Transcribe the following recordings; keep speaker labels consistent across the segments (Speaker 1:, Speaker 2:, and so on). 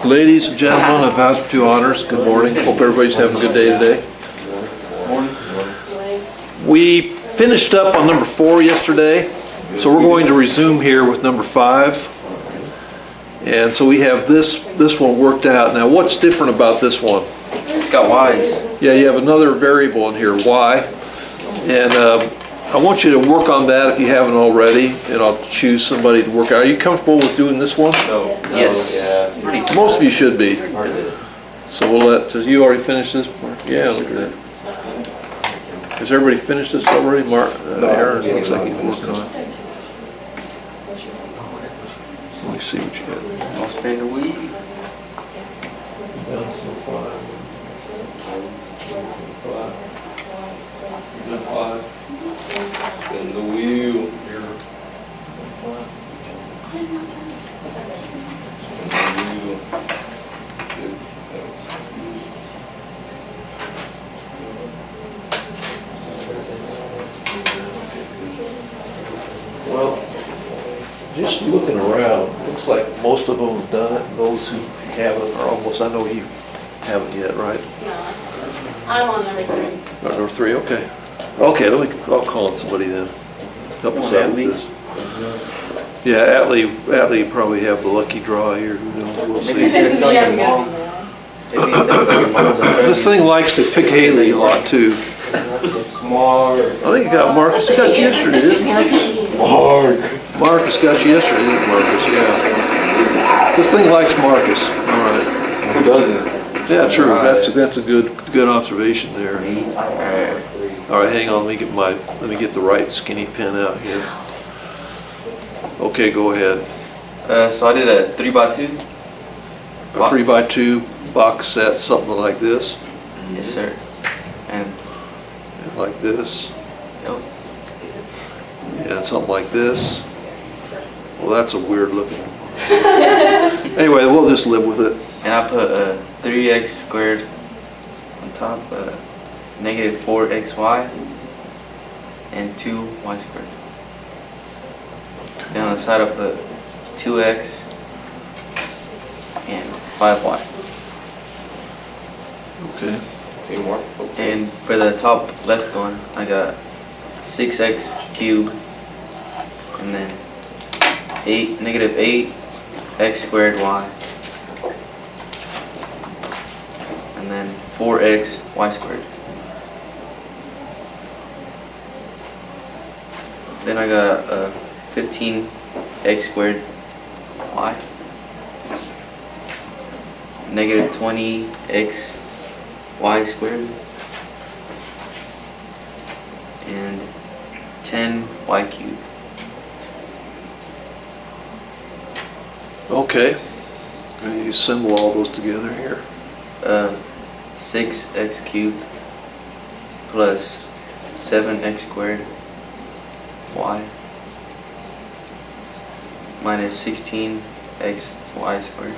Speaker 1: Ladies and gentlemen of Algebra 2 Honors, good morning. Hope everybody's having a good day today. We finished up on number 4 yesterday, so we're going to resume here with number 5. And so we have this one worked out. Now what's different about this one?
Speaker 2: It's got y's.
Speaker 1: Yeah, you have another variable in here, y. And I want you to work on that if you haven't already, and I'll choose somebody to work out. Are you comfortable with doing this one?
Speaker 2: No. Yes.
Speaker 3: Yeah.
Speaker 1: Most of you should be. So we'll let, did you already finish this? Yeah, look at that. Has everybody finished this already? Mark, Aaron, looks like he's working on it. Let me see what you got.
Speaker 2: I'll spend a week.
Speaker 3: Spin the wheel.
Speaker 1: Well, just looking around, looks like most of them have done it. Those who haven't are almost, I know you haven't yet, right?
Speaker 4: No, I'm on number 3.
Speaker 1: Number 3, okay. Okay, I'll call on somebody then. Help us out with this. Yeah, Atlee probably have the lucky draw here. Who knows? We'll see. This thing likes to pick Haley a lot too.
Speaker 3: Smart.
Speaker 1: I think it got Marcus. It got you yesterday, didn't it, Marcus? Marcus got you yesterday, didn't it, Marcus? Yeah. This thing likes Marcus. All right.
Speaker 3: Who doesn't?
Speaker 1: Yeah, true. That's a good observation there. All right, hang on. Let me get the right skinny pin out here. Okay, go ahead.
Speaker 2: So I did a 3x2.
Speaker 1: A 3x2 box set, something like this.
Speaker 2: Yes, sir. And
Speaker 1: Like this.
Speaker 2: yep.
Speaker 1: And something like this. Well, that's a weird looking. Anyway, we'll just live with it.
Speaker 2: And I put 3x squared on top, negative 4xy, and 2y squared. Then on the side I put 2x and 5y.
Speaker 1: Okay.
Speaker 3: Any more?
Speaker 2: And for the top left one, I got 6x cubed, and then negative 8x squared y, and then 4x y squared. Then I got 15x squared y, negative 20x y squared, and 10y cubed.
Speaker 1: Okay. And you assemble all those together here.
Speaker 2: 6x cubed plus 7x squared y minus 16x y squared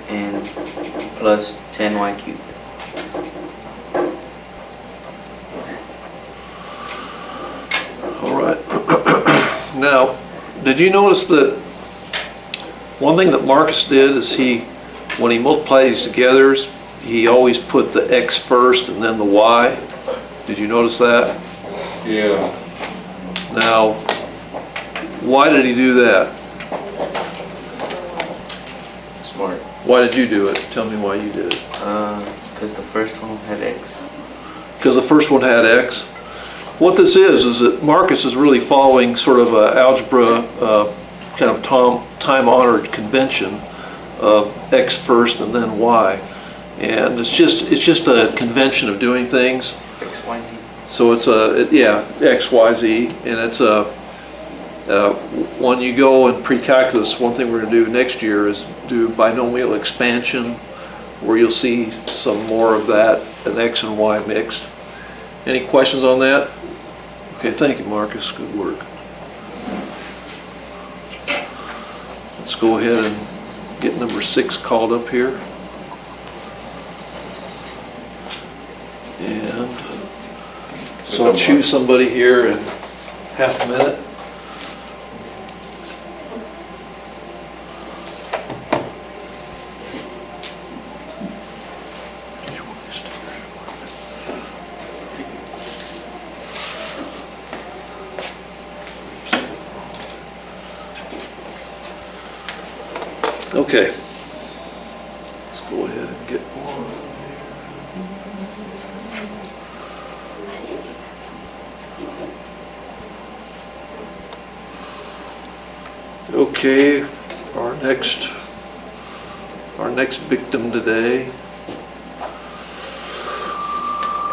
Speaker 2: and plus 10y cubed.
Speaker 1: All right. Now, did you notice that one thing that Marcus did is when he multiplied these together, he always put the x first and then the y. Did you notice that?
Speaker 3: Yeah.
Speaker 1: Now, why did he do that?
Speaker 3: Smart.
Speaker 1: Why did you do it? Tell me why you did it.
Speaker 2: Because the first one had x.
Speaker 1: Because the first one had x. What this is that Marcus is really following sort of an algebra kind of time-honored convention of x first and then y, and it's just a convention of doing things.
Speaker 2: X, Y, Z.
Speaker 1: So it's x, y, z, and it's when you go in pre-calculus, one thing we're going to do next year is do binomial expansion, where you'll see some more of that, an x and y mixed. Any questions on that? Okay, thank you, Marcus. Good work. Let's go ahead and get number 6 called up here. And so I'll choose somebody here in half a minute. Okay. Let's go ahead and get one. Okay, our next victim today.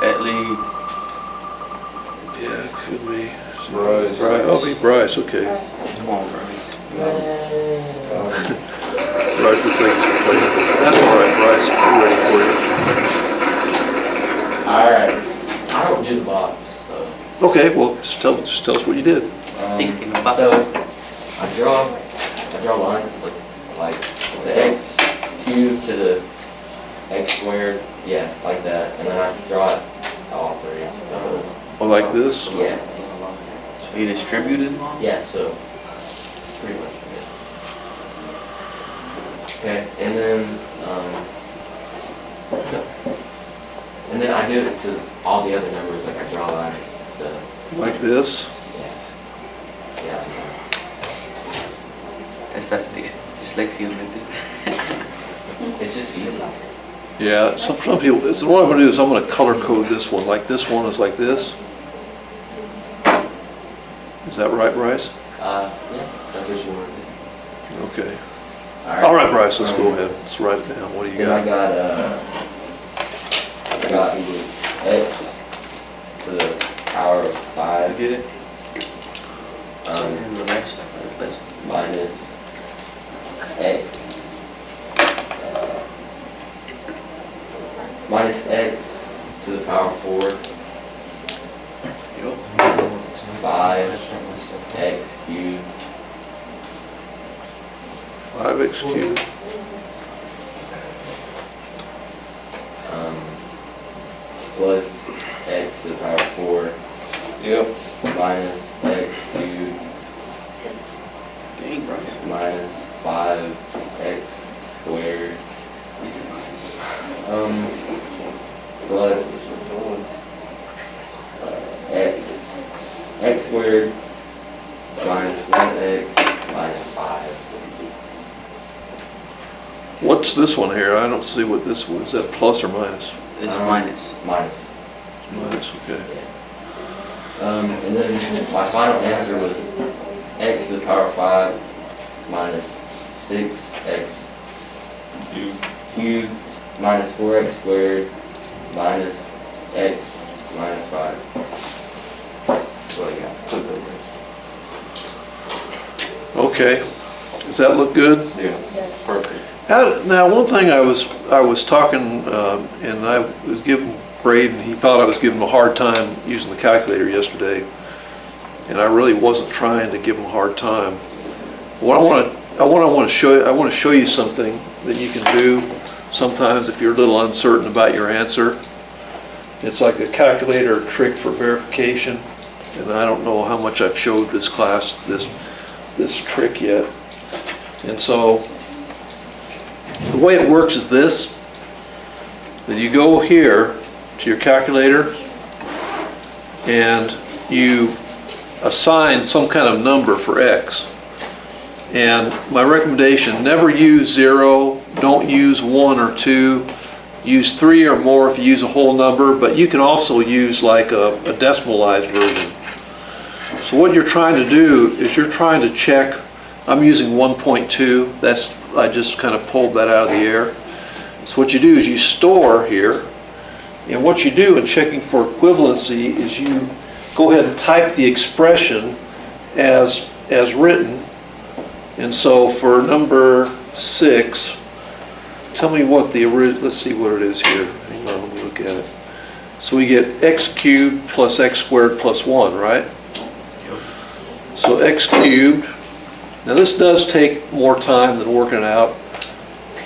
Speaker 2: At least
Speaker 1: Yeah, it could be.
Speaker 3: Bryce.
Speaker 1: Oh, be Bryce, okay.
Speaker 2: come on, bro.
Speaker 1: Bryce looks like he's playing. That's all right, Bryce, we're ready for
Speaker 5: Alright, I don't do the box, so.
Speaker 1: you. Okay, well, just tell us what you did.
Speaker 2: Thinking about
Speaker 5: So, I draw lines with like the x cubed to the x squared, yeah, like that, and then I draw it to all three.
Speaker 1: Oh, like this?
Speaker 5: Yeah,
Speaker 2: So you distributed?
Speaker 5: yeah, so pretty much. Yeah. Okay, and then I do it to all the other numbers, like I draw lines to,
Speaker 1: Like this?
Speaker 5: yeah.
Speaker 2: That's dyslexia method.
Speaker 5: It's just easy.
Speaker 1: Yeah, so for some people, so what I'm gonna do is I'm gonna color code this one, like this one is like this. Is that right, Bryce?
Speaker 5: Yeah, that's what you want to do.
Speaker 1: Okay. All right, Bryce, let's go ahead. Let's write it down. What do you
Speaker 5: Then I
Speaker 1: got?
Speaker 5: got x to the power of
Speaker 2: I
Speaker 5: 5
Speaker 2: did it.
Speaker 5: um,
Speaker 2: The rest.
Speaker 5: minus x minus x to the power of 4 minus 5x cubed
Speaker 1: 5x cubed.
Speaker 5: plus x to the power of 4
Speaker 3: Yep.
Speaker 5: minus x cubed
Speaker 2: Dang, bro.
Speaker 5: minus 5x squared plus x squared minus 1x minus 5.
Speaker 1: What's this one here? I don't see what this one is. Is that plus or minus?
Speaker 2: It's minus.
Speaker 5: Minus.
Speaker 1: Minus, okay.
Speaker 5: And then my final answer was x to the power of 5 minus 6x cubed minus 4x squared minus x minus 5. That's what I got.
Speaker 1: Okay. Does that look good?
Speaker 3: Yeah, perfect.
Speaker 1: Now, one thing I was talking, and I was giving Braden, he thought I was giving him a hard time using the calculator yesterday, and I really wasn't trying to give him a hard time. What I want to show you something that you can do sometimes if you're a little uncertain about your answer. It's like a calculator trick for verification, and I don't know how much I've showed this class this trick yet. And so the way it works is this: that you go here to your calculator and you assign some kind of number for x. And my recommendation, never use 0, don't use 1 or 2, use 3 or more if you use a whole number, but you can also use like a decimalized version. So what you're trying to do is you're trying to check, I'm using 1.2, I just kind of pulled that out of the air. So what you do is you store here, and what you do in checking for equivalency is you go ahead and type the expression as written. And so for number 6, tell me what let's see what it is here. Hang on, let me look at it. So we get x cubed plus x squared plus 1, right? So x cubed, now this does take more time than working it out,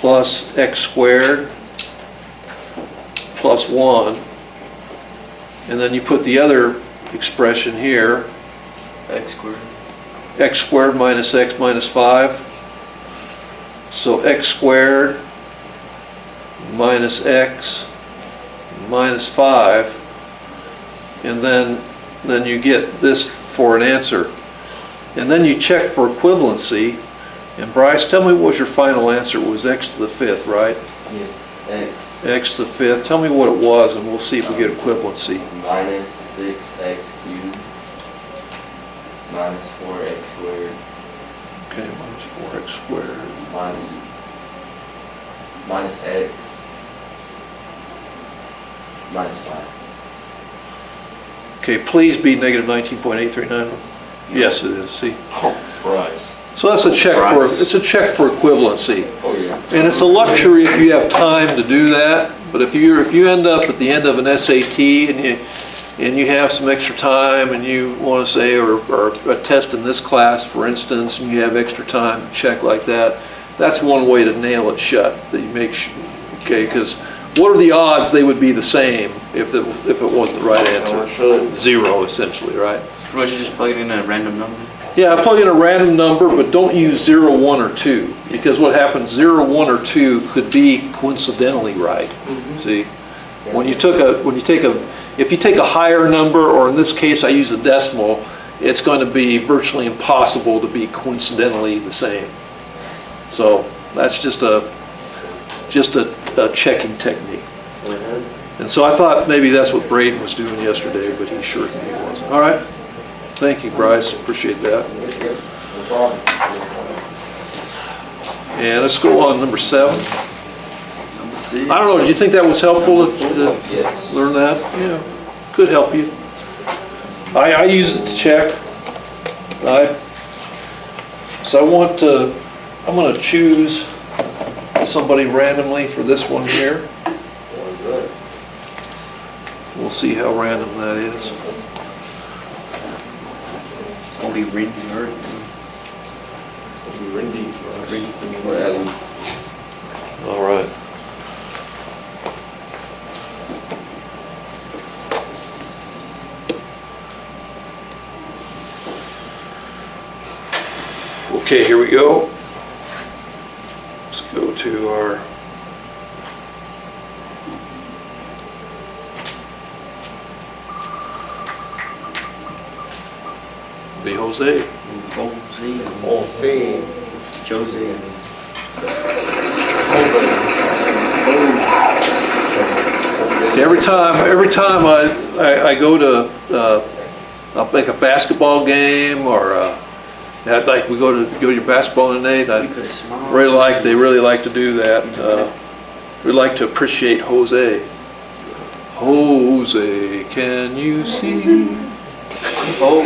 Speaker 1: plus x squared plus 1, and then you put the other expression here,
Speaker 2: X squared.
Speaker 1: x squared minus x minus 5. So x squared minus x minus 5, and then you get this for an answer. And then you check for equivalency, And Bryce, tell me what was your final answer? It was x to the fifth, right?
Speaker 5: Yes, x
Speaker 1: X to the fifth. Tell me what it was, and we'll see if we get equivalency.
Speaker 5: minus 6x cubed minus 4x squared
Speaker 1: Okay, minus 4x squared.
Speaker 5: minus x minus 5.
Speaker 1: Okay, please be negative 19.839. Yes, it is. See,
Speaker 3: Oh, right.
Speaker 1: so that's a check for
Speaker 2: Right.
Speaker 1: it's a check for equivalency,
Speaker 3: Oh, yeah.
Speaker 1: and it's a luxury if you have time to do that. But if you end up at the end of an SAT and you have some extra time and you want to say, or a test in this class, for instance, and you have extra time to check like that, that's one way to nail it shut. That you make okay, because what are the odds they would be the same if it wasn't the right answer? Zero, essentially, right?
Speaker 2: So we should just plug it in a random number.
Speaker 1: Yeah, plug in a random number, but don't use 0, 1, or 2, because what happens, 0, 1, or 2 could be coincidentally right. See, if you take a higher number, or in this case I use a decimal, it's going to be virtually impossible to be coincidentally the same. So that's just a checking technique. And so I thought maybe that's what Braden was doing yesterday, but he assured me he wasn't. All right. Thank you, Bryce. Appreciate that. And let's go on number 7. I don't know, did you think that was helpful to
Speaker 5: Yes.
Speaker 1: learn that? Yeah, could help you. I use it to check. So I'm going to choose somebody randomly for this one here. We'll see how random that is.
Speaker 2: It's gonna be Randy or
Speaker 1: All right. Okay, here we go. Let's go to our be Jose.
Speaker 2: Jose.
Speaker 1: Okay, every time I go to like a basketball game or like we go to your basketball tonight,
Speaker 2: We could have smiled.
Speaker 1: they really like to do that. We like to appreciate Jose. Jose, can you see?
Speaker 2: Oh,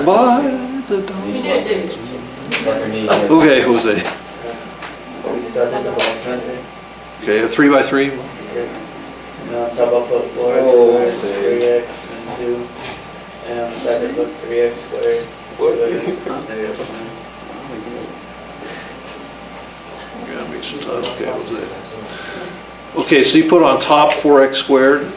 Speaker 1: By the dawn.
Speaker 4: You did, didn't you?
Speaker 1: Okay, Jose. Okay, a 3x3.
Speaker 6: Now on top I'll put 4x squared, 3x, and 2. And on the side I put 3x squared, 2x.
Speaker 1: Yeah, makes sense. Okay, Jose. Okay, so you put on top 4x squared.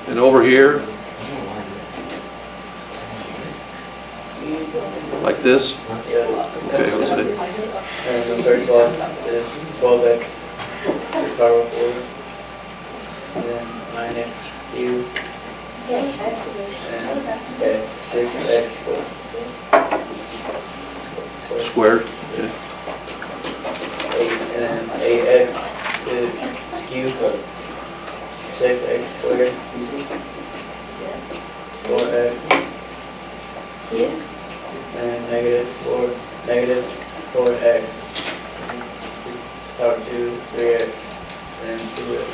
Speaker 1: And over here, like this.
Speaker 6: Yeah.
Speaker 1: Okay, Jose.
Speaker 6: And the third block is 12x to the power of 4. And then 9x cubed. And 6x
Speaker 1: Squared. Okay.
Speaker 6: 8, and then 8x to cube. 6x squared. 4x. And negative 4x. Power 2, 3x, and 2x.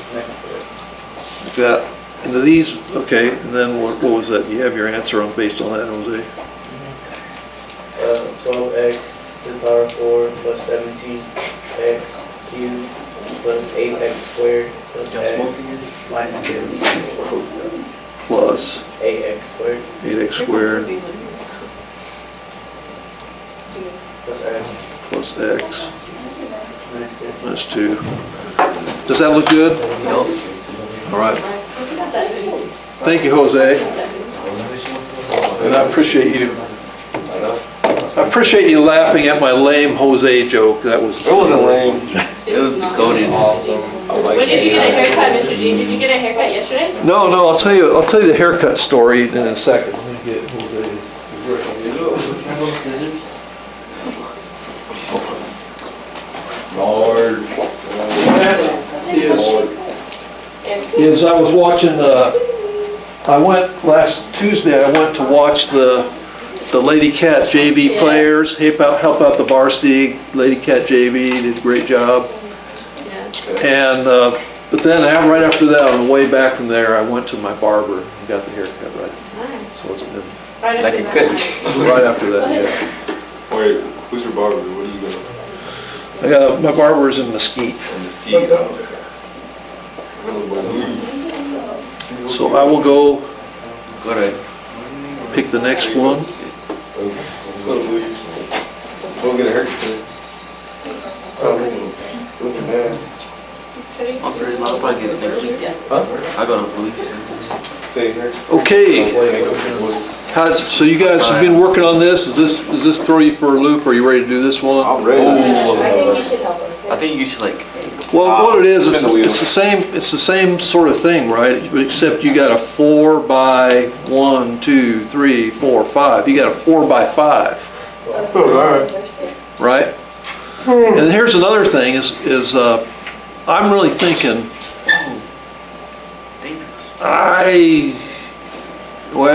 Speaker 1: Like that. And these, okay, and then what was that? You have your answer on based on that, Jose?
Speaker 6: 12x to the power of 4 plus 17x cubed plus 8x squared plus x minus 2
Speaker 1: Plus
Speaker 6: 8x squared
Speaker 1: 8x squared
Speaker 6: plus x
Speaker 1: plus x
Speaker 6: minus 2.
Speaker 1: minus 2. Does that look good? All right. Thank you, Jose. And I appreciate you. I appreciate you laughing at my lame Jose joke. That was.
Speaker 3: It wasn't lame.
Speaker 2: it was the golden.
Speaker 3: Awesome. I like.
Speaker 7: When did you get a haircut, Mr. G? Did you get a haircut yesterday?
Speaker 1: No, I'll tell you the haircut story in a second. Let me get who it is.
Speaker 5: Scissors?
Speaker 3: Lord.
Speaker 1: Is I was watching, last Tuesday, I went to watch the Lady Cat JV players, help out the varsity Lady Cat JV, did a great job.
Speaker 7: Yeah.
Speaker 1: And, but then right after that, on the way back from there, I went to my barber and got the haircut right.
Speaker 7: Nice.
Speaker 1: So it's been
Speaker 7: Right
Speaker 2: Like
Speaker 7: after
Speaker 2: a
Speaker 7: that.
Speaker 2: good.
Speaker 1: right after that, yeah.
Speaker 3: Wait, who's your barber? What are you gonna?
Speaker 1: My barber is in Mesquite.
Speaker 3: On the ski.
Speaker 1: So I will go
Speaker 2: Go to
Speaker 1: pick the next one.
Speaker 3: Go get a haircut. Oh, look at that.
Speaker 2: I'll probably get it next week. I'll go to Louis.
Speaker 3: Say here.
Speaker 1: Okay, so you guys have been working on this. Does this throw you for a loop? Are you ready to do this one?
Speaker 3: I'm ready.
Speaker 7: I think you should help us.
Speaker 2: I think you should like,
Speaker 1: Well, what it is,
Speaker 3: Spin the wheel.
Speaker 1: it's the same sort of thing, right? Except you got a 4 by 1, 2, 3, 4, 5. You got a 4 by 5, right? And here's another thing is I'm really thinking,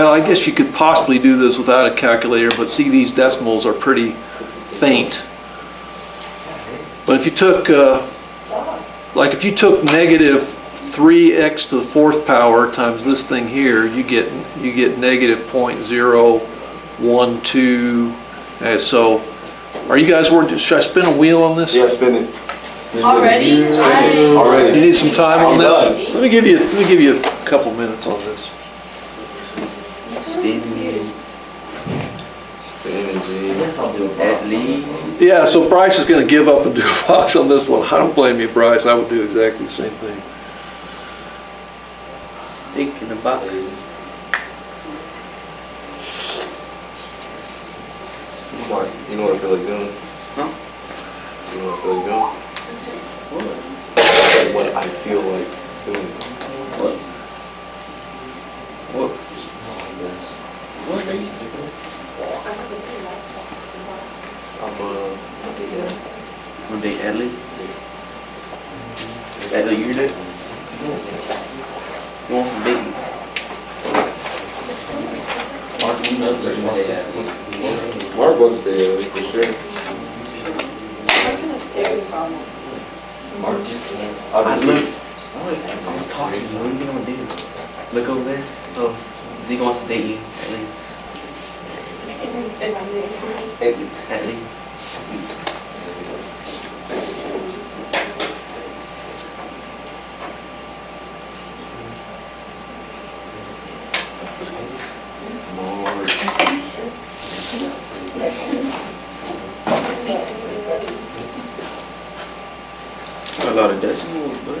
Speaker 1: I guess you could possibly do this without a calculator, but see, these decimals are pretty faint. But if you took, if you took negative 3x to the 4th power times this thing here, you get negative 0.012. Okay, so, are you guys working? Should I spin a wheel on this?
Speaker 3: Yeah, spin it.
Speaker 7: Already?
Speaker 3: Already.
Speaker 1: You need some time on this?
Speaker 3: Done.
Speaker 1: Let me give you a couple minutes on this.
Speaker 2: spin,
Speaker 5: I guess I'll do a
Speaker 2: at
Speaker 5: box.
Speaker 2: least.
Speaker 1: Yeah, so Bryce is going to give up and do a box on this one. I don't blame you, Bryce. I would do exactly the same thing.
Speaker 2: Stick in the box.
Speaker 3: Mark, you know what I feel like doing?
Speaker 2: Huh?
Speaker 3: You know what I feel like doing? What I feel like doing.
Speaker 2: What? What? One day, Adley? Adley, you there? You want some bacon?
Speaker 5: Mark, you know there's one day at
Speaker 3: Mark wants to stay for sure.
Speaker 5: Mark just can't.
Speaker 2: I was talking to you. What are you gonna do? Look over there. Oh, Zeke wants to date you. Adley. A lot of decimals, but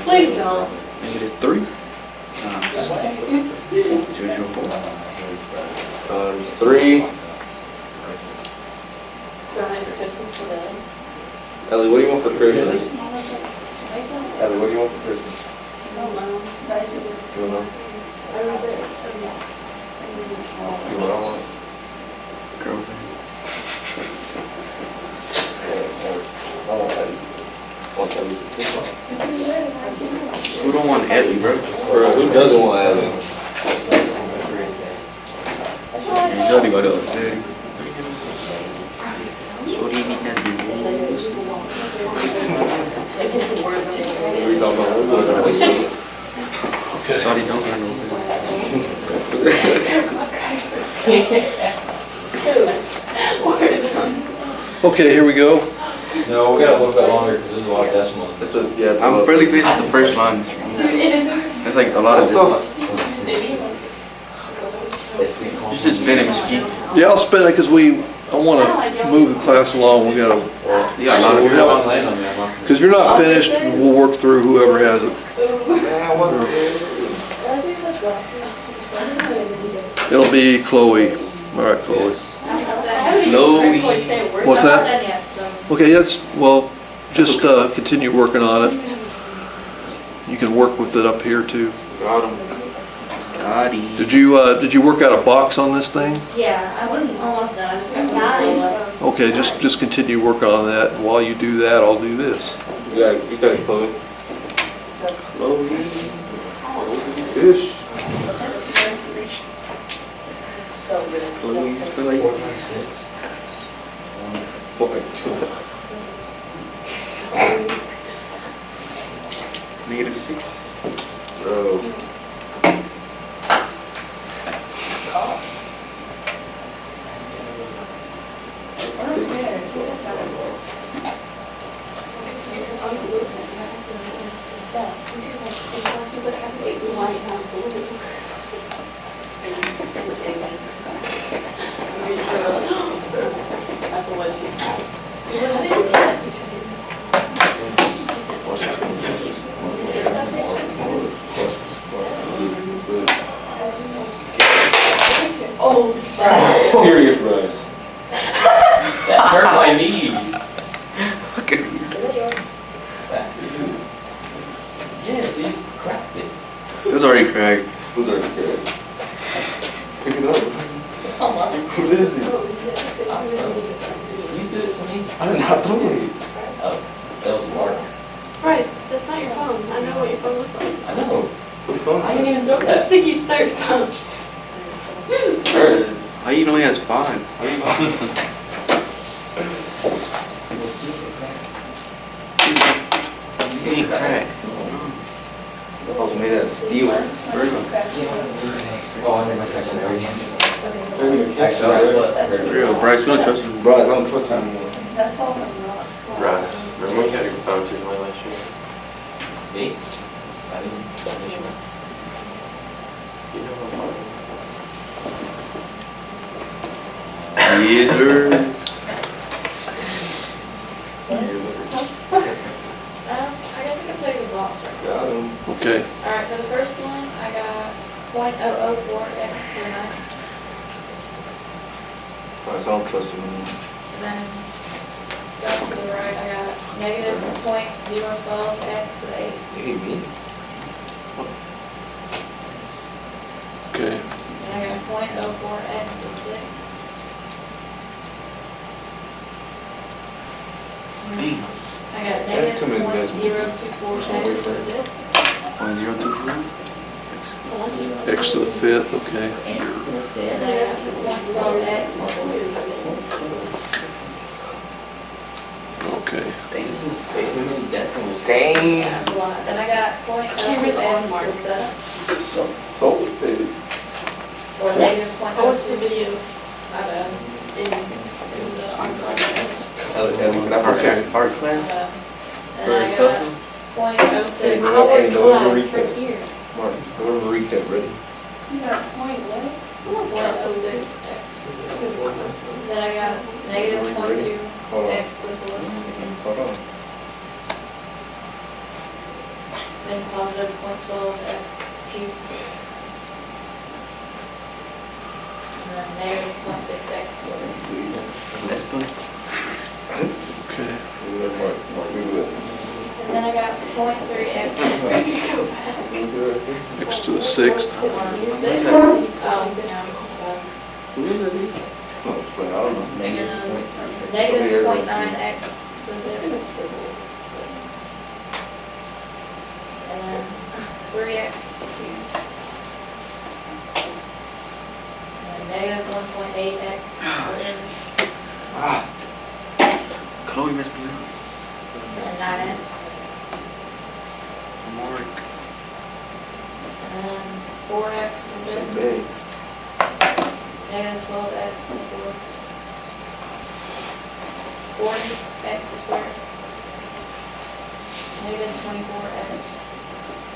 Speaker 7: Please don't.
Speaker 2: -3 times 204.
Speaker 3: Times 3. Ellie, what do you want for Christmas? Ellie, what do you want for Christmas? You don't know? You know what I want?
Speaker 2: Girlfriend.
Speaker 3: I want Ellie. I want Ellie.
Speaker 2: Who don't want Adley, bro?
Speaker 3: Bro, who doesn't want Ellie?
Speaker 2: You Jody got it. What do you need that to do?
Speaker 3: What are you talking about? We're going to
Speaker 2: Sorry, don't handle
Speaker 1: Okay, here we go.
Speaker 4: No, we got a little bit longer because there's a lot of decimals.
Speaker 3: this. Yeah,
Speaker 2: I'm fairly pleased with the first line. It's like a lot of this. You should spin it, Mr. G.
Speaker 1: Yeah, I'll spin it because I want to move the class along. We got to,
Speaker 2: You got a lot of
Speaker 4: You're
Speaker 2: people.
Speaker 4: not laying on that, huh?
Speaker 1: because if you're not finished, we'll work through whoever has it. It'll be Chloe. All right, Chloe. What's that?
Speaker 7: We're not done yet, so.
Speaker 1: Okay, yes, well, just continue working on it. You can work with it up here too.
Speaker 2: Got him.
Speaker 1: Did you work out a box on this thing?
Speaker 7: Yeah, I'm almost done, I just got one left.
Speaker 1: Okay, just continue working on that, and while you do that, I'll do this.
Speaker 3: You got it, Chloe. Fish.
Speaker 2: -6.
Speaker 3: Oh. Serious Bryce.
Speaker 5: That hurt my knee. Yes, he's cracked it.
Speaker 2: It was already cracked.
Speaker 3: Who's already good? Pick it up. Who is he?
Speaker 5: You did it to me.
Speaker 3: I did not do it.
Speaker 5: Oh, that was Mark.
Speaker 7: Bryce, that's not your phone. I know what your phone looks like.
Speaker 5: I know.
Speaker 3: What's going
Speaker 5: I
Speaker 3: on?
Speaker 5: didn't even know
Speaker 7: That's
Speaker 5: that.
Speaker 7: Sicky's third phone.
Speaker 2: How you know he has 5?
Speaker 3: How you know?
Speaker 2: He cracked.
Speaker 3: I was made out of steel.
Speaker 5: Oh, I think my cousin already.
Speaker 2: Real, Bryce, we don't trust him.
Speaker 3: Bryce, I don't trust him anymore.
Speaker 4: Right. Remember we had to go down to my last year?
Speaker 5: Me? I didn't finish it.
Speaker 4: You know what?
Speaker 2: Yes, sir.
Speaker 7: I guess I can tell you the box right now.
Speaker 3: Got him.
Speaker 1: Okay,
Speaker 7: Alright, for the first one, I got .004x to the 9.
Speaker 3: Bryce, I don't trust him anymore.
Speaker 7: And then, down to the right, I got negative .012x to the 8.
Speaker 3: You hate me?
Speaker 1: okay.
Speaker 7: And I got .04x to the 6.
Speaker 2: Dang.
Speaker 7: I got
Speaker 3: That's too
Speaker 7: negative
Speaker 3: many decimals.
Speaker 7: .024x to the 5th.
Speaker 2: 0.024.
Speaker 1: X to the 5th, okay.
Speaker 7: And then I got .12x to the 4th.
Speaker 1: Okay.
Speaker 5: This is too many decimals.
Speaker 3: Dang.
Speaker 7: That's a lot. Then I got .02x to the 7th.
Speaker 3: So big.
Speaker 7: Or negative .02.
Speaker 8: I watched the video of in the art project.
Speaker 2: Art class?
Speaker 7: And then I got .06.
Speaker 3: Hey,
Speaker 8: I
Speaker 3: no,
Speaker 8: was
Speaker 3: no,
Speaker 8: class
Speaker 3: recap.
Speaker 8: from here.
Speaker 3: Mark, go to recap, ready?
Speaker 8: You got point what?
Speaker 7: .06x. Then I got negative .2x to the 4th.
Speaker 3: Hold on.
Speaker 7: Then positive .12x cubed. And then negative .6x squared.
Speaker 2: That's fun.
Speaker 1: Okay.
Speaker 3: Mark, do it.
Speaker 7: And then I got .3x squared.
Speaker 1: X to the 6th.
Speaker 7: Oh, yeah.
Speaker 3: Who is that? No, explain, I don't know.
Speaker 7: And then negative .9x to the 5th. And then 3x cubed. And negative 1.8x squared.
Speaker 3: Ah,
Speaker 2: Chloe messed me up.
Speaker 7: And 9x.
Speaker 2: Mark.
Speaker 7: And then 4x to the 5th.
Speaker 3: big.
Speaker 7: Negative 12x to the 4th. 40x squared. Negative 24x.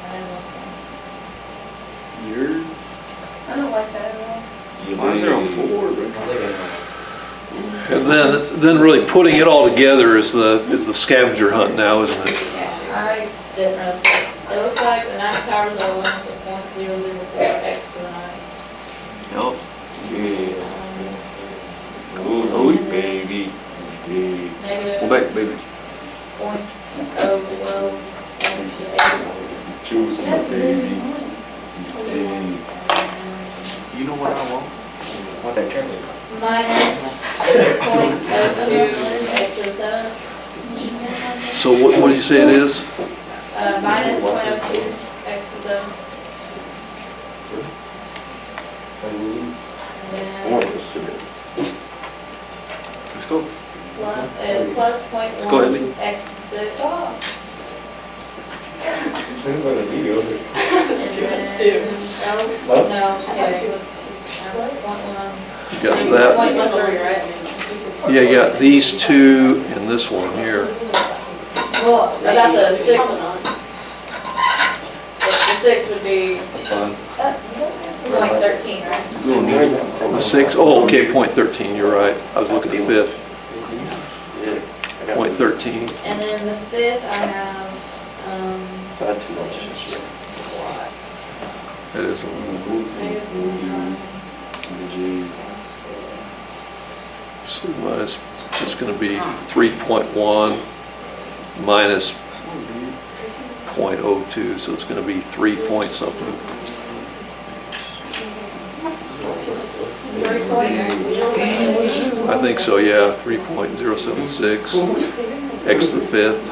Speaker 7: And then 1 point.
Speaker 2: You're.
Speaker 8: I don't like that at all.
Speaker 2: Why is there a 4, bro?
Speaker 1: And then really putting it all together is the scavenger hunt now, isn't it?
Speaker 7: Yeah, I didn't really see it. It looks like the 9 powers of 1 is a .004x to the 9.
Speaker 2: Yup. quick, baby.
Speaker 7: .00 x8.
Speaker 3: Choose my baby. And
Speaker 2: You know what I want? I want that camera.
Speaker 7: Minus 0.02 x to the 7th.
Speaker 1: So what do you say it is?
Speaker 7: Minus 0.02 x to the 7th. And then
Speaker 2: Let's go.
Speaker 7: plus
Speaker 2: go ahead, Lee.
Speaker 7: 0.1 x to the 6th.
Speaker 3: I'm gonna be over.
Speaker 7: And then, no, yeah.
Speaker 1: You got that?
Speaker 7: 0.13, right?
Speaker 1: Yeah, you got these two and this one here.
Speaker 7: Well, that's a 6 one. The 6 would be
Speaker 3: Fun.
Speaker 7: 0.13, right?
Speaker 1: The 6, oh, okay, 0.13, you're right. I was looking at fifth. 0.13.
Speaker 7: And then the 5th, I have,
Speaker 1: That is, so it's just going to be 3.1 minus 0.02, so it's going to be 3 point something.
Speaker 7: 3.076.
Speaker 1: I think so, yeah, 3.076 x to the fifth.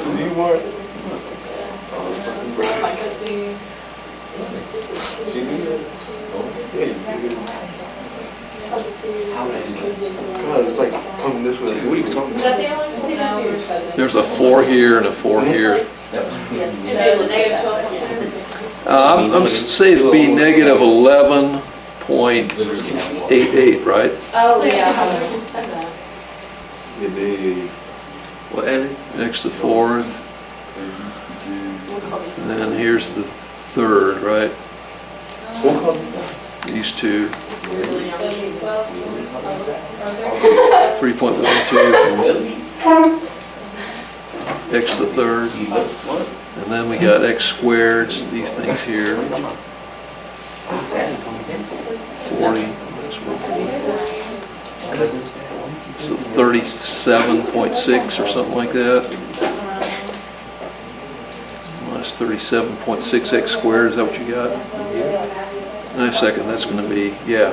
Speaker 3: God, it's like coming this way. What are you talking
Speaker 7: Is that the only one? No.
Speaker 1: There's a 4 here and a 4 here.
Speaker 7: So it's a negative 12.2.
Speaker 1: I'm say it'd be negative 11.88, right?
Speaker 7: Oh, yeah.
Speaker 2: What, Evan?
Speaker 1: Next the fourth, and then here's the third, right? These two, 3.12, x to the third, and then we got x squareds, these things here, 40, so 37.6 or something like that. Minus 37.6 x squared, is that what you got? In a second, that's going to be, yeah.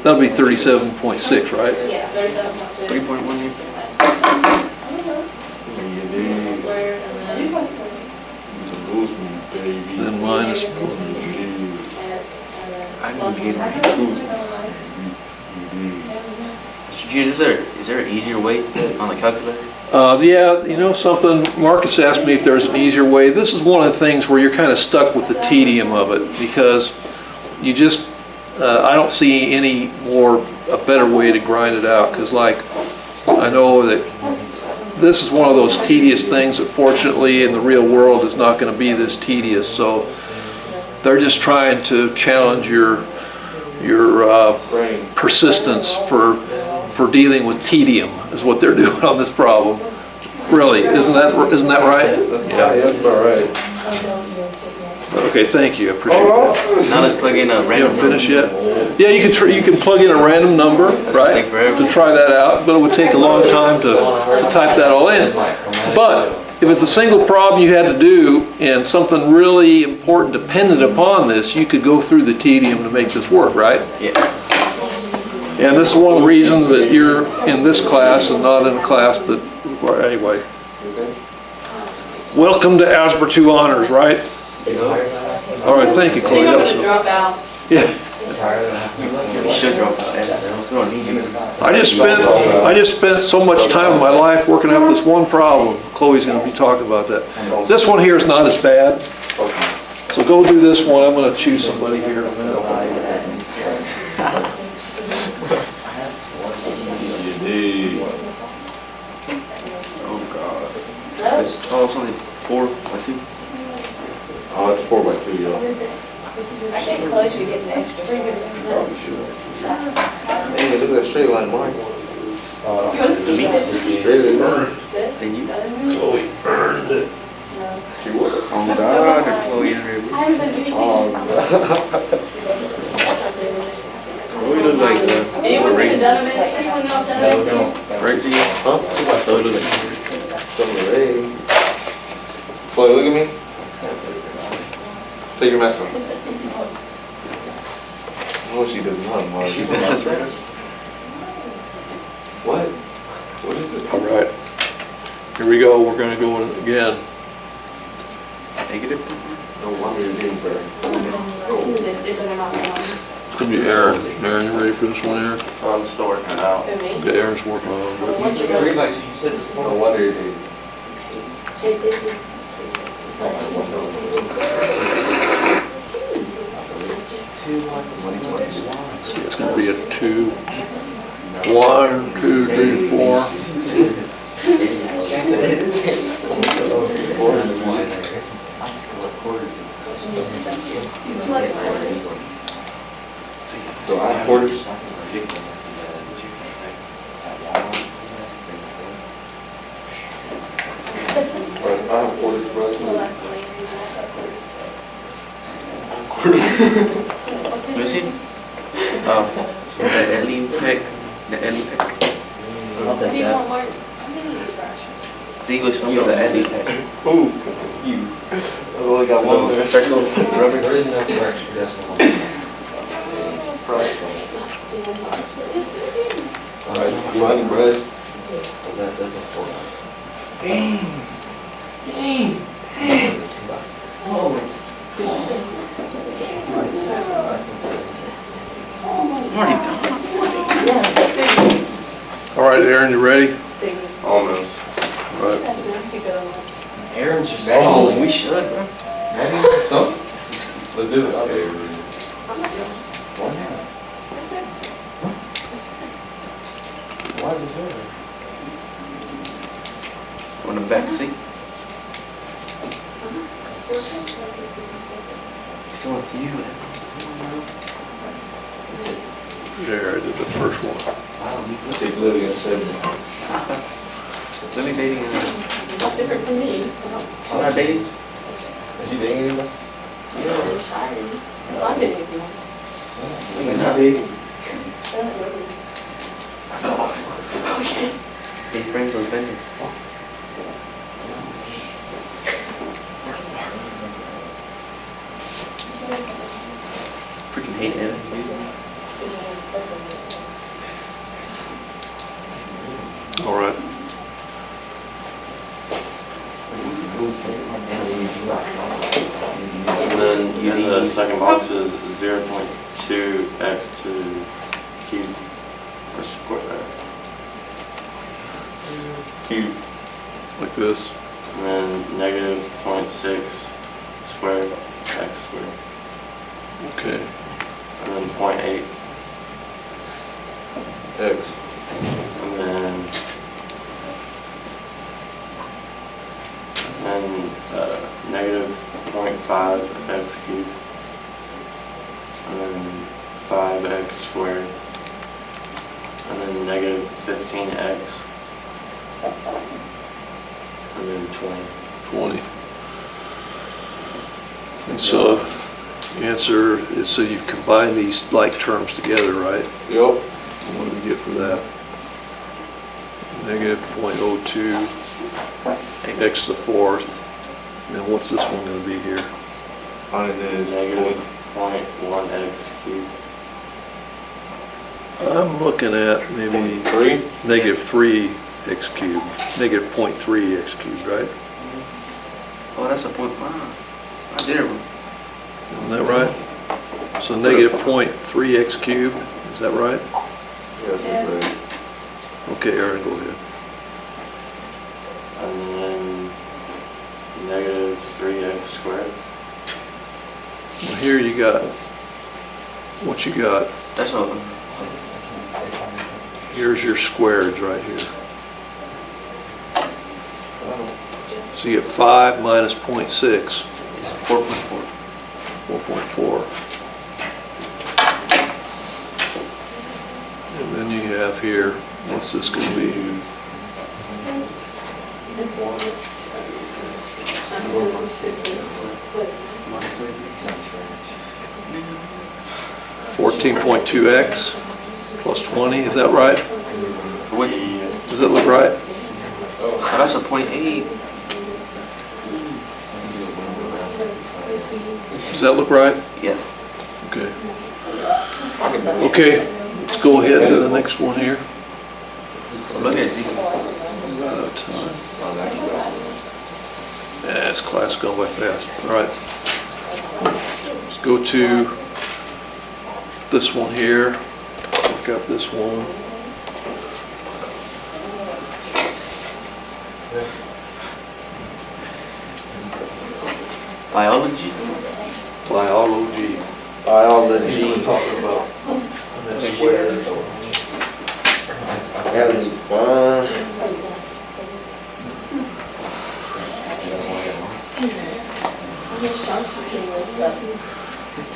Speaker 1: That'll be 37.6, right?
Speaker 7: Yeah, 37.6.
Speaker 2: 3.1 here.
Speaker 7: Squared and then
Speaker 1: Then minus,
Speaker 7: x
Speaker 2: I need to get is there an easier way on the calculator?
Speaker 1: yeah, you know something, Marcus asked me if there's an easier way. This is one of the things where you're kind of stuck with the tedium of it, because you just, I don't see a better way to grind it out, because like, I know that this is one of those tedious things that fortunately in the real world is not going to be this tedious, so they're just trying to challenge your persistence for dealing with tedium is what they're doing on this problem. Really, isn't that right?
Speaker 3: Yeah, that's about right.
Speaker 1: Okay, thank you, I appreciate that.
Speaker 2: Now let's plug in a
Speaker 1: You
Speaker 2: random
Speaker 1: haven't finished
Speaker 2: number.
Speaker 1: yet? Yeah, you can plug in a random number,
Speaker 2: gonna
Speaker 1: right,
Speaker 2: take forever.
Speaker 1: to try that out, but it would take a long time to type that all in. But if it's a single problem you had to do and something really important depended upon this, you could go through the tedium to make this work, right?
Speaker 2: Yeah.
Speaker 1: And this is one of the reasons that you're in this class and not in a class that, well, anyway. Welcome to Algebra 2 Honors, right? All right, thank you,
Speaker 7: I think
Speaker 1: Chloe.
Speaker 7: I'm
Speaker 1: That was
Speaker 7: gonna drop out.
Speaker 1: yeah.
Speaker 2: We should drop out. We don't need you.
Speaker 1: I just spent so much time of my life working out this one problem. Chloe's going to be talking about that. This one here is not as bad. So go do this one. I'm going to choose somebody here in a minute.
Speaker 2: Oh God. It's only 4/2.
Speaker 3: Oh, it's 4x2, y'all.
Speaker 8: I think Chloe should get an extra.
Speaker 3: Probably should. Hey, look at that straight line, Mike. Straight as mine.
Speaker 2: Then you.
Speaker 1: Chloe earned it.
Speaker 3: She would.
Speaker 2: Oh God, there's Chloe in here.
Speaker 3: Oh, God.
Speaker 2: We look like
Speaker 8: haven't done them yet. Anyone know if that
Speaker 5: No,
Speaker 8: is?
Speaker 5: no.
Speaker 2: Right to you?
Speaker 3: Huh?
Speaker 2: Throw it in the
Speaker 3: Something ready. Chloe, look at me. Take your mask off. Oh, she does not, Mark.
Speaker 5: She's a master.
Speaker 3: What? What is it?
Speaker 1: All right. Here we go. We're going to go in again.
Speaker 2: negative.
Speaker 3: No wonder you're getting burned.
Speaker 8: If they're not done.
Speaker 1: It's going to be Aaron. Aaron, you ready for this one, Aaron?
Speaker 4: I'm still working it out.
Speaker 8: For me?
Speaker 1: Okay, Aaron's working on it.
Speaker 5: You said this
Speaker 3: No wonder you're getting.
Speaker 1: See, it's going to be a 2. 1, 2, 3, 4.
Speaker 3: So I quarters. I have quarters, bro.
Speaker 2: Let me see. Oh, the Ellie pick. The Ellie pick.
Speaker 5: I'll
Speaker 8: What do
Speaker 5: take
Speaker 8: you
Speaker 5: that.
Speaker 8: want, Mark? I'm gonna use fresh.
Speaker 2: See which one with the Ellie pick.
Speaker 3: Ooh, you. I only got one there.
Speaker 2: Circle,
Speaker 5: There
Speaker 2: rubber.
Speaker 5: is enough for extra decimals on
Speaker 3: Alright, money, bro.
Speaker 5: That's a 4.
Speaker 2: Marty,
Speaker 1: All right, Aaron, you ready?
Speaker 4: Almost.
Speaker 1: All right.
Speaker 5: Aaron's just
Speaker 2: oh,
Speaker 5: stalling.
Speaker 2: we should, bro.
Speaker 3: Maybe so. Let's do it. Okay.
Speaker 5: Why was there?
Speaker 2: On the back seat. She wants you.
Speaker 1: There, I did the first one.
Speaker 3: Let's take Lily instead.
Speaker 2: Lily dating is
Speaker 8: Different from me.
Speaker 2: she's not dating.
Speaker 3: Is she dating anybody?
Speaker 8: I'm dating one.
Speaker 3: She's not dating.
Speaker 2: Hey, friends on Bender. Freaking hate it.
Speaker 1: All right.
Speaker 4: And then in the second box is 0.2x to the cube or square.
Speaker 3: Cute.
Speaker 1: Like this.
Speaker 4: And then negative 0.6 squared x squared.
Speaker 1: Okay.
Speaker 4: And then 0.8.
Speaker 3: X.
Speaker 4: And then negative 0.5 x cubed. And then 5x squared. And then negative 15x. And then 20.
Speaker 1: 20. And so, the answer is, so you combine these like terms together, right?
Speaker 3: Yup.
Speaker 1: What do we get for that? Negative 0.02 x to the fourth. And what's this one going to be here?
Speaker 3: Mine is
Speaker 4: Negative 0.1x cubed.
Speaker 1: I'm looking at maybe
Speaker 3: 3.
Speaker 1: negative 3 x cubed. Negative 0.3 x cubed, right?
Speaker 2: Oh, that's a 0.5. Right there, bro.
Speaker 1: Isn't that right? So negative 0.3 x cubed, is that right?
Speaker 3: Yes, that's right.
Speaker 1: Okay, Aaron, go ahead.
Speaker 4: And then negative 3x squared.
Speaker 1: Well, here you got, what you got,
Speaker 2: That's what.
Speaker 1: here's your squareds right here. So you get 5 minus 0.6,
Speaker 2: It's 4.4.
Speaker 1: 4.4. And then you have here, what's this going to be?
Speaker 5: Sounds strange.
Speaker 1: 14.2x plus 20, is that right?
Speaker 2: What?
Speaker 1: Does that look right?
Speaker 2: Oh, that's a 0.8.
Speaker 1: Does that look right?
Speaker 2: Yeah.
Speaker 1: Okay. Okay, let's go ahead to the next one here.
Speaker 2: Look at these.
Speaker 1: We're out of time. Yeah, this class going by fast. All right. Let's go to this one here. Look up this one.
Speaker 2: Biology.
Speaker 1: Biology.
Speaker 3: Biology.
Speaker 1: We're talking about MS squared.
Speaker 3: That was fun.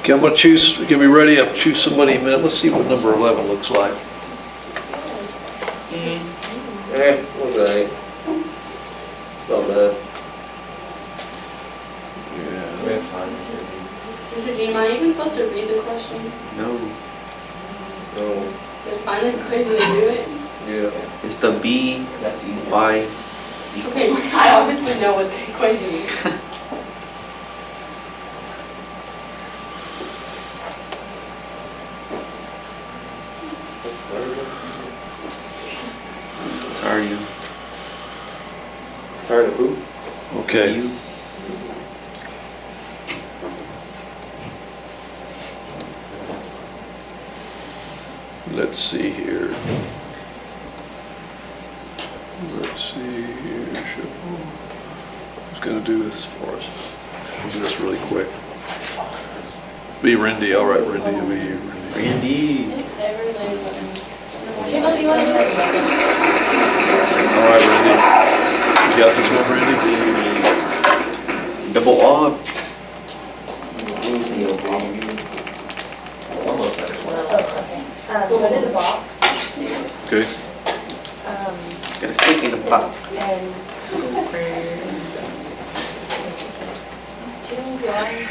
Speaker 1: Okay, I'm gonna choose, get me ready, I'll choose somebody in a minute. Let's see what number 11 looks like.
Speaker 3: What's that? It's not bad.
Speaker 1: Yeah.
Speaker 8: Mr. Dean, are you even supposed to read the question?
Speaker 2: No.
Speaker 3: No.
Speaker 8: It's fine if quick to do it.
Speaker 3: Yeah.
Speaker 2: It's the B.
Speaker 5: That's easy.
Speaker 2: Y.
Speaker 8: Okay, I obviously know what the equation is.
Speaker 2: Are you?
Speaker 3: Tired of who?
Speaker 1: Okay.
Speaker 2: You.
Speaker 1: Let's see here. Let's see here. Who's gonna do this for us? We'll do this really quick. Be Randy, all right, Randy, it'll be you, Randy.
Speaker 2: Randy.
Speaker 8: Caleb, you want to do it?
Speaker 1: All right, Randy. You got this one, Randy?
Speaker 2: Double R.
Speaker 5: Almost there.
Speaker 7: So I did the box,
Speaker 1: Okay.
Speaker 2: Got a stick in the pot.
Speaker 7: and 2y,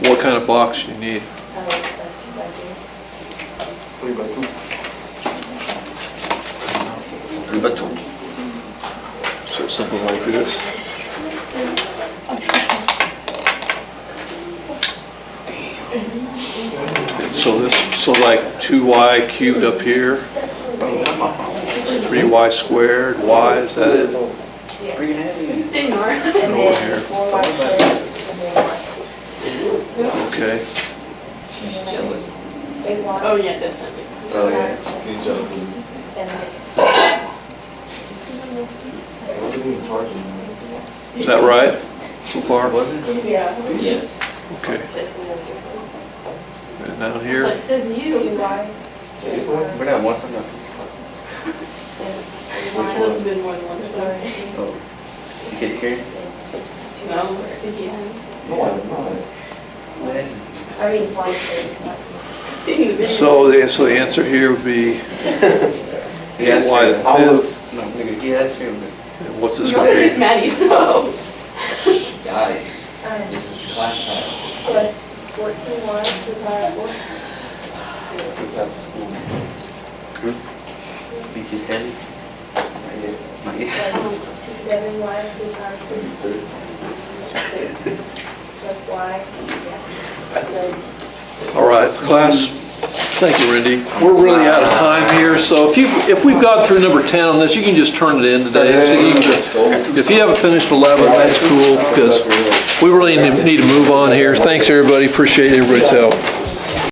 Speaker 1: What kind of box you need?
Speaker 2: 3 by 2.
Speaker 1: So something like this. And so this, so like 2y cubed up here, 3y squared, y, is that it?
Speaker 8: Stay north.
Speaker 7: and
Speaker 1: Over
Speaker 7: then
Speaker 1: here.
Speaker 7: 4y squared, and then
Speaker 1: Okay.
Speaker 5: She's jealous.
Speaker 7: big y.
Speaker 8: Oh, yeah, definitely.
Speaker 3: Oh, yeah.
Speaker 7: And then
Speaker 1: Is that right so far?
Speaker 7: yes,
Speaker 5: Yes.
Speaker 1: Okay.
Speaker 7: just a little different.
Speaker 1: And down
Speaker 8: Like
Speaker 1: here,
Speaker 8: it says you.
Speaker 7: 2y,
Speaker 2: But I want some.
Speaker 7: and
Speaker 8: That's been more than one
Speaker 7: y.
Speaker 8: story.
Speaker 2: Oh. You get scared?
Speaker 8: No, sticky hands.
Speaker 7: I mean, y squared.
Speaker 1: so the answer here would be
Speaker 2: Yeah,
Speaker 1: y to the fifth.
Speaker 2: No, nigga, yeah, that's true.
Speaker 1: And what's this
Speaker 8: No,
Speaker 1: gonna
Speaker 8: it's
Speaker 1: be?
Speaker 8: Maddie, so.
Speaker 5: Guys, this is class time.
Speaker 7: Plus 14y to the power of 4.
Speaker 3: It's at the school.
Speaker 2: Think he's heavy? Not yet.
Speaker 7: Plus 7y to the power of 3. Plus y, yeah.
Speaker 1: All right, class, thank you, Randy. We're really out of time here, so if we've got through number 10 on this, you can just turn it in today. So if you haven't finished 11, that's cool, because we really need to move on here. Thanks, everybody, appreciate everybody's help.